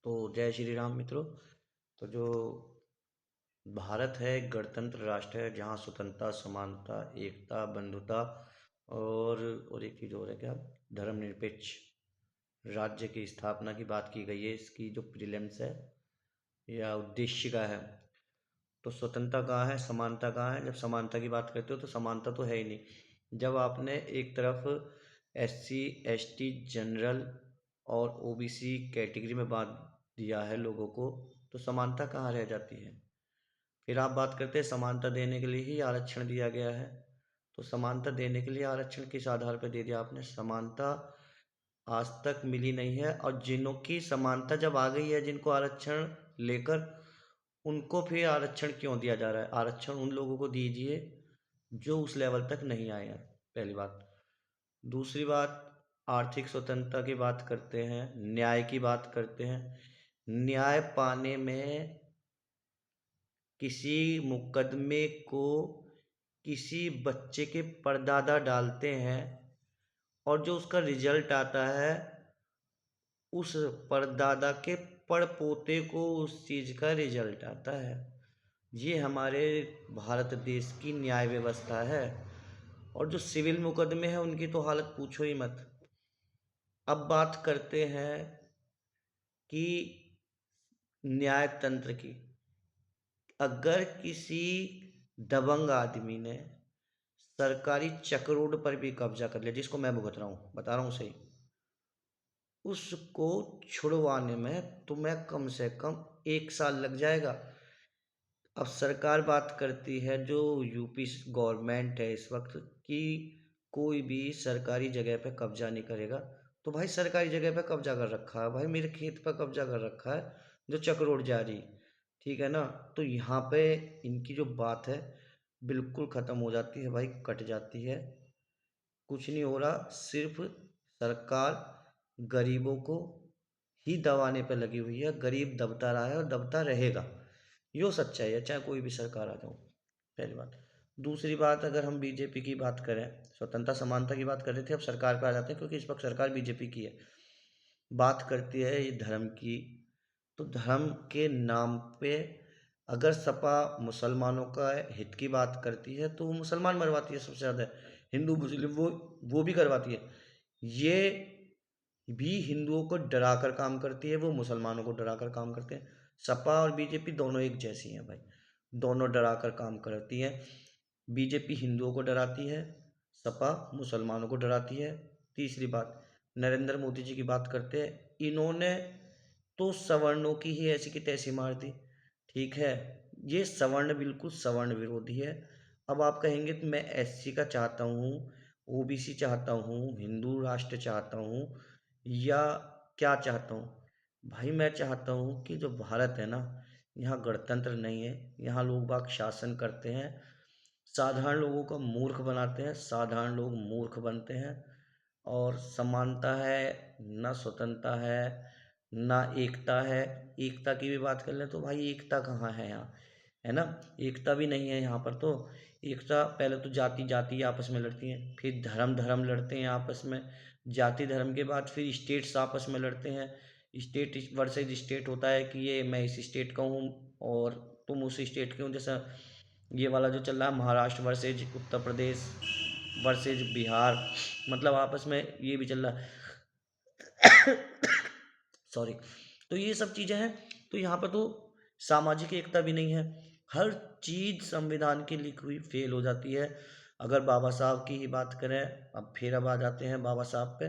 तो जय श्री राम मित्रों। तो जो भारत है एक गणतंत्र राष्ट्र है जहाँ स्वतंत्रता, समानता, एकता, बंधुता और एक चीज़ और है क्या, धर्मनिरपेक्ष राज्य की स्थापना की बात की गई है। इसकी जो प्रीलिम्स है या उद्देश्य का है। तो स्वतंत्रता कहाँ है, समानता कहाँ है? जब समानता की बात करते हो तो समानता तो है ही नहीं। जब आपने एक तरफ SC ST जनरल और OBC कैटेगरी में बांट दिया है लोगों को, तो समानता कहाँ रह जाती है? फिर आप बात करते हैं समानता देने के लिए ही आरक्षण दिया गया है। तो समानता देने के लिए आरक्षण किस आधार पर दे दिया आपने? समानता आज तक मिली नहीं है, और जिनों की समानता जब आ गई है, जिनको आरक्षण लेकर, उनको फिर आरक्षण क्यों दिया जा रहा है? आरक्षण उन लोगों को दीजिए जो उस लेवल तक नहीं आए हैं, पहली बात। दूसरी बात, आर्थिक स्वतंत्रता की बात करते हैं, न्याय की बात करते हैं। न्याय पाने में किसी मुकदमे को किसी बच्चे के परदादा डालते हैं, और जो उसका रिजल्ट आता है उस परदादा के पड़पोते को उस चीज़ का रिजल्ट आता है। ये हमारे भारत देश की न्याय व्यवस्था है। और जो सिविल मुकदमे हैं उनकी तो हालत पूछो ही मत। अब बात करते हैं कि न्यायतंत्र की। अगर किसी दबंग आदमी ने सरकारी चक्रोड पर भी कब्जा कर लिया, जिसको मैं भुगत रहा हूँ, बता रहा हूँ सही, उसको छुड़वाने में तुम्हें कम से कम 1 साल लग जाएगा। अब सरकार बात करती है, जो यूपी गवर्नमेंट है इस वक्त, कि कोई भी सरकारी जगह पे कब्जा नहीं करेगा। तो भाई सरकारी जगह पे कब्जा कर रखा है, भाई मेरे खेत पर कब्जा कर रखा है जो चक्रोड जारी, ठीक है ना? तो यहाँ पे इनकी जो बात है बिल्कुल ख़त्म हो जाती है भाई, कट जाती है। कुछ नहीं हो रहा, सिर्फ सरकार गरीबों को ही दबाने पर लगी हुई है। गरीब दबता रहा है और दबता रहेगा, यो सच्चाई है, चाहे कोई भी सरकार आ जाओ, पहली बात। दूसरी बात, अगर हम बीजेपी की बात करें, स्वतंत्रता समानता की बात कर रहे थे, अब सरकार पे आ जाते हैं क्योंकि इस वक्त सरकार बीजेपी की है। बात करती है ये धर्म की। तो धर्म के नाम पे अगर सपा मुसलमानों का हित की बात करती है तो वो मुसलमान मरवाती है सबसे ज़्यादा। हिंदू मुस्लिम वो भी करवाती है। ये भी हिंदुओं को डरा कर काम करती है, वो मुसलमानों को डरा कर काम करते हैं। सपा और बीजेपी दोनों एक जैसी हैं भाई, दोनों डरा कर काम करती हैं। बीजेपी हिंदुओं को डराती है, सपा मुसलमानों को डराती है। तीसरी बात, नरेंद्र मोदी जी की बात करते हैं, इन्होंने तो सवर्णों की ही ऐसी की तैसी मार दी, ठीक है? ये सवर्ण बिल्कुल सवर्ण विरोधी है। अब आप कहेंगे तो मैं SC का चाहता हूँ, OBC चाहता हूँ, हिंदू राष्ट्र चाहता हूँ, या क्या चाहता हूँ? भाई मैं चाहता हूँ कि जो भारत है ना, यहाँ गणतंत्र नहीं है, यहाँ लोग बाग शासन करते हैं, साधारण लोगों को मूर्ख बनाते हैं, साधारण लोग मूर्ख बनते हैं। और समानता है ना, स्वतंत्रता ना एकता है। एकता की भी बात कर लें तो भाई एकता कहाँ है यहाँ, है ना? एकता भी नहीं है यहाँ पर। तो एकता, पहले तो जाति जाति आपस में लड़ती हैं, फिर धर्म धर्म लड़ते हैं आपस में, जाति धर्म के बाद फिर स्टेट्स आपस में लड़ते हैं। स्टेट वर्सेज स्टेट होता है कि ये मैं इस स्टेट का हूँ और तुम उस स्टेट के हो। जैसा ये वाला जो चल रहा है, महाराष्ट्र वर्सेज उत्तर प्रदेश वर्सेज बिहार, मतलब आपस में ये भी चल रहा है। सॉरी। तो ये सब चीज़ें हैं। तो यहाँ पर तो सामाजिक एकता भी नहीं है, हर चीज़ संविधान की लिखी हुई फेल हो जाती है। अगर बाबा साहब की ही बात करें, अब आ जाते हैं बाबा साहब पे।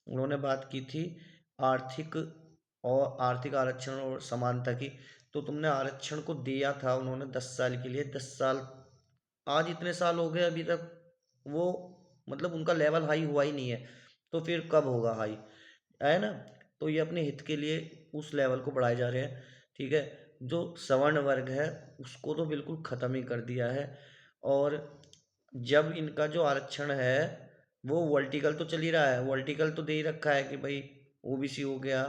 उन्होंने बात की थी आर्थिक आर्थिक आरक्षण और समानता की। तो तुमने आरक्षण को दिया था उन्होंने 10 साल के लिए, 10 साल, आज इतने साल हो गए अभी तक वो, मतलब उनका लेवल हाई हुआ ही नहीं है। तो फिर कब होगा हाई, है ना? तो ये अपने हित के लिए उस लेवल को बढ़ाए जा रहे हैं, ठीक है? जो सवर्ण वर्ग है उसको तो बिल्कुल ख़त्म ही कर दिया है। और जब इनका जो आरक्षण है वो वर्टिकल तो चल ही रहा है, वर्टिकल तो दे ही रखा है कि भाई OBC हो गया,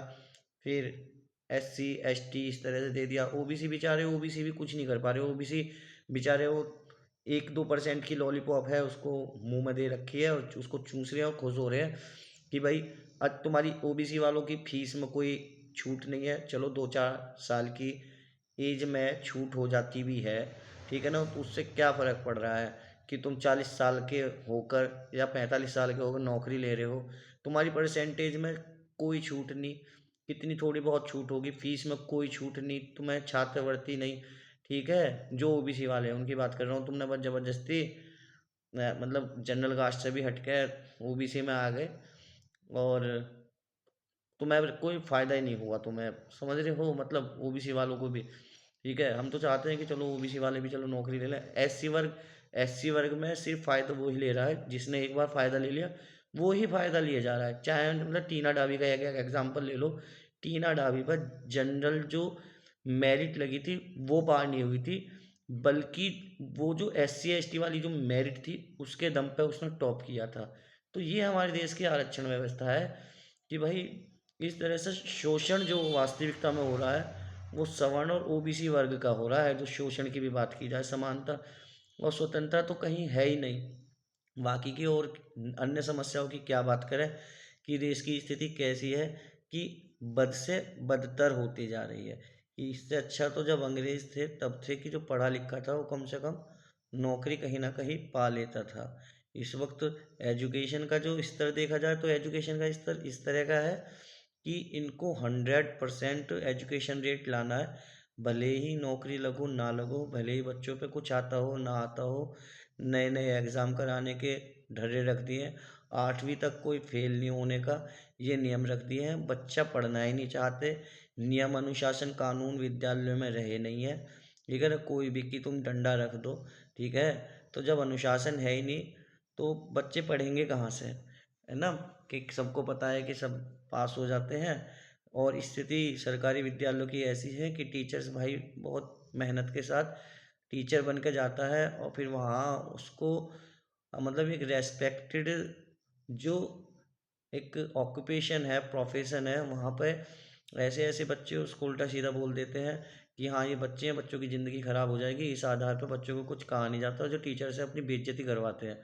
फिर SC ST इस तरह से दे दिया। OBC बेचारे, OBC भी कुछ नहीं कर पा रहे। OBC बेचारे वो 1-2% की लॉलीपॉप है, उसको मुंह में दे रखी है और उसको चूस रहे हैं और खुश हो रहे हैं कि भाई आज तुम्हारी OBC वालों की फीस में कोई छूट नहीं है, चलो 2-4 साल की एज में छूट हो जाती भी है, ठीक है ना, तो उससे क्या फ़र्क पड़ रहा है कि तुम 40 साल के होकर या 45 साल के होकर नौकरी ले रहे हो, तुम्हारी परसेंटेज में कोई छूट नहीं, कितनी थोड़ी बहुत छूट होगी, फीस में कोई छूट नहीं, तुम्हें छात्रवृत्ति नहीं, ठीक है, जो ओबीसी वाले हैं उनकी बात कर रहा हूँ, तुमने बस ज़बरदस्ती मतलब जनरल कास्ट से भी हटके ओबीसी में आ गए, और तुम्हें कोई फ़ायदा ही नहीं हुआ, तुम्हें समझ रहे हो, मतलब ओबीसी वालों को भी, ठीक है, हम तो चाहते हैं कि चलो ओबीसी वाले भी चलो नौकरी ले लें। एससी वर्ग में सिर्फ फ़ायदा वो ही ले रहा है जिसने एक बार फ़ायदा ले लिया, वो ही फ़ायदा लिए जा रहा है, चाहे मतलब टीना डाबी का एक एग्जाम्पल ले लो। टीना डाबी पर जनरल जो मेरिट लगी थी वो पार नहीं हुई थी, बल्कि वो जो एससी एसटी वाली जो मेरिट थी उसके दम पे उसने टॉप किया था। तो ये हमारे देश की आरक्षण व्यवस्था है कि भाई इस तरह से शोषण जो वास्तविकता में हो रहा है वो सवर्ण और ओबीसी वर्ग का हो रहा है, जो शोषण की भी बात की जाए, समानता और स्वतंत्रता तो कहीं है ही नहीं। बाकी की और अन्य समस्याओं की क्या बात करें कि देश की स्थिति कैसी है कि बद से बदतर होती जा रही है। कि इससे अच्छा तो जब अंग्रेज थे तब थे कि जो पढ़ा लिखा था वो कम से कम नौकरी कहीं ना कहीं पा लेता था। इस वक्त एजुकेशन का जो स्तर देखा जाए तो एजुकेशन का स्तर इस तरह का है कि इनको 100% एजुकेशन रेट लाना है, भले ही नौकरी लगो ना लगो, भले ही बच्चों पे कुछ आता हो ना आता हो, नए नए एग्ज़ाम कराने के ढर्रे रख दिए हैं, 8वीं तक कोई फेल नहीं होने का ये नियम रख दिए हैं, बच्चा पढ़ना ही नहीं चाहते, नियम अनुशासन कानून विद्यालयों में रहे नहीं है, ठीक है ना, कोई भी कि तुम डंडा रख दो, ठीक है, तो जब अनुशासन है ही नहीं तो बच्चे पढ़ेंगे कहाँ से, है ना, कि सबको पता है कि सब पास हो जाते हैं। और स्थिति सरकारी विद्यालयों की ऐसी है कि टीचर्स भाई बहुत मेहनत के साथ टीचर बन के जाता है और फिर वहाँ उसको मतलब एक रेस्पेक्टेड जो एक ऑक्यूपेशन है, प्रोफेशन है, वहाँ पे ऐसे ऐसे बच्चे उसको उल्टा सीधा बोल देते हैं कि हाँ ये बच्चे हैं, बच्चों की ज़िंदगी ख़राब हो जाएगी, इस आधार पर बच्चों को कुछ कहा नहीं जाता, जो टीचर से अपनी बेइज्जती करवाते हैं,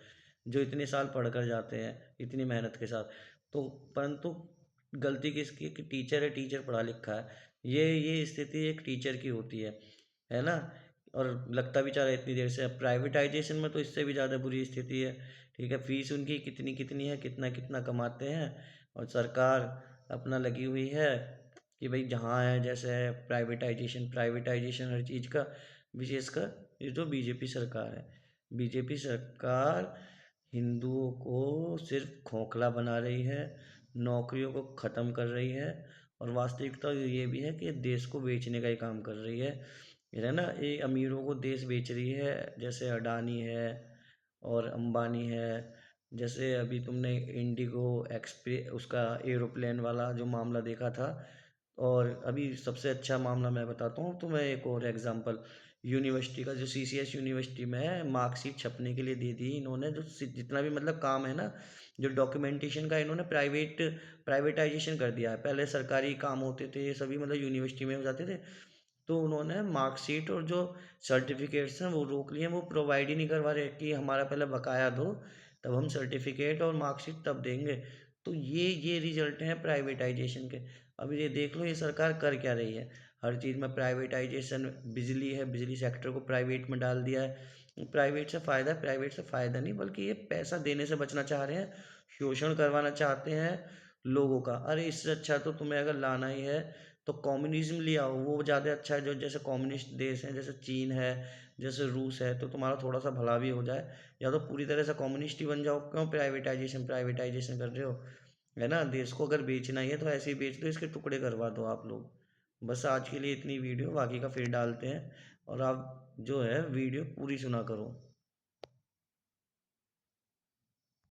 जो इतने साल पढ़ कर जाते हैं इतनी मेहनत के साथ। तो परंतु गलती किसकी कि टीचर है, टीचर पढ़ा लिखा है, ये स्थिति एक टीचर की होती है ना। और लगता भी चाह रहा है इतनी देर से, अब प्राइवेटाइजेशन में तो इससे भी ज़्यादा बुरी स्थिति है, ठीक है, फीस उनकी कितनी कितनी है, कितना कितना कमाते हैं, और सरकार अपना लगी हुई है कि भाई जहाँ है जैसे है प्राइवेटाइजेशन प्राइवेटाइजेशन हर चीज़ का, विशेषकर ये जो बीजेपी सरकार है, बीजेपी सरकार हिंदुओं को सिर्फ खोखला बना रही है, नौकरियों को ख़त्म कर रही है, और वास्तविकता ये भी है कि ये देश को बेचने का ही काम कर रही है ना, ये अमीरों को देश बेच रही है, जैसे अडानी है और अंबानी है, जैसे अभी तुमने इंडिगो एक्सप्रे उसका एरोप्लेन वाला जो मामला देखा था। और अभी सबसे अच्छा मामला मैं बताता हूँ तुम्हें एक और एग्जांपल, यूनिवर्सिटी का जो सीसीएस यूनिवर्सिटी में है, मार्कशीट छपने के लिए दे दी इन्होंने, जो जितना भी मतलब काम है ना, जो डॉक्यूमेंटेशन का इन्होंने प्राइवेटाइजेशन कर दिया है, पहले सरकारी काम होते थे ये सभी मतलब यूनिवर्सिटी में हो जाते थे, तो उन्होंने मार्कशीट और जो सर्टिफिकेट्स हैं वो रोक लिए, वो प्रोवाइड ही नहीं करवा रहे कि हमारा पहले बकाया दो तब हम सर्टिफिकेट और मार्कशीट तब देंगे। तो ये रिजल्ट हैं प्राइवेटाइजेशन के। अब ये देख लो ये सरकार कर क्या रही है, हर चीज़ में प्राइवेटाइजेशन, बिजली है, बिजली सेक्टर को प्राइवेट में डाल दिया है, प्राइवेट से फ़ायदा, प्राइवेट से फ़ायदा नहीं बल्कि ये पैसा देने से बचना चाह रहे हैं, शोषण करवाना चाहते हैं लोगों का। अरे इससे अच्छा तो तुम्हें अगर लाना ही है तो कम्युनिज्म ले आओ, वो ज़्यादा अच्छा है, जो जैसे कम्युनिस्ट देश हैं, जैसे चीन है, जैसे रूस है, तो तुम्हारा थोड़ा सा भला भी हो जाए, या तो पूरी तरह से कम्युनिस्ट ही बन जाओ, क्यों प्राइवेटाइजेशन प्राइवेटाइजेशन कर रहे हो, है ना, देश को अगर बेचना ही है तो ऐसे ही बेच दो, इसके टुकड़े करवा दो आप लोग। बस आज के लिए इतनी वीडियो, बाकी का फिर डालते हैं, और आप जो है वीडियो पूरी सुना करो।